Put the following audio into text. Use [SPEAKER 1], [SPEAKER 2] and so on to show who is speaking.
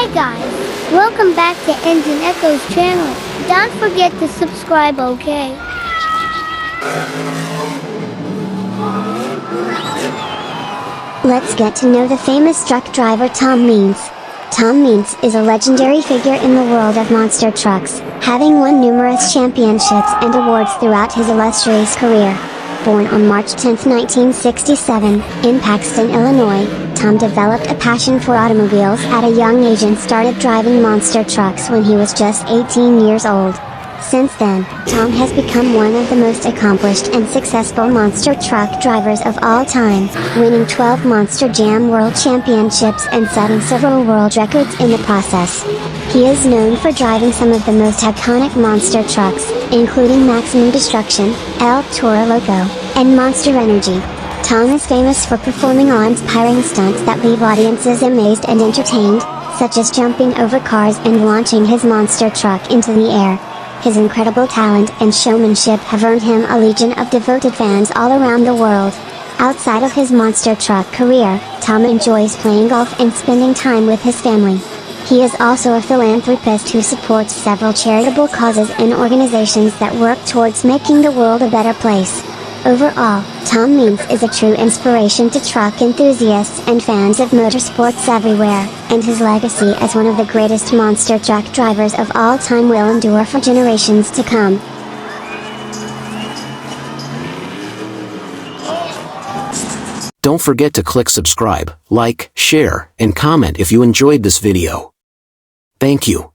[SPEAKER 1] Hi guys, welcome back to Engine Echo's channel. Don't forget to subscribe, okay?
[SPEAKER 2] Let's get to know the famous truck driver Tom Meents. Tom Meents is a legendary figure in the world of monster trucks, having won numerous championships and awards throughout his illustrious career. Born on March 10, 1967, in Paxton, Illinois, Tom developed a passion for automobiles at a young age and started driving monster trucks when he was just 18 years old. Since then, Tom has become one of the most accomplished and successful monster truck drivers of all time, winning 12 Monster Jam World Championships and setting several world records in the process. He is known for driving some of the most iconic monster trucks, including Maximum Destruction, El Toro Loco, and Monster Energy. Tom is famous for performing awe-inspiring stunts that leave audiences amazed and entertained, such as jumping over cars and launching his monster truck into the air. His incredible talent and showmanship have earned him a legion of devoted fans all around the world. Outside of his monster truck career, Tom enjoys playing golf and spending time with his family. He is also a philanthropist who supports several charitable causes and organizations that work towards making the world a better place. Overall, Tom Meents is a true inspiration to truck enthusiasts and fans of motorsports everywhere, and his legacy as one of the greatest monster truck drivers of all time will endure for generations to come.
[SPEAKER 3] Don't forget to click subscribe, like, share, and comment if you enjoyed this video. Thank you.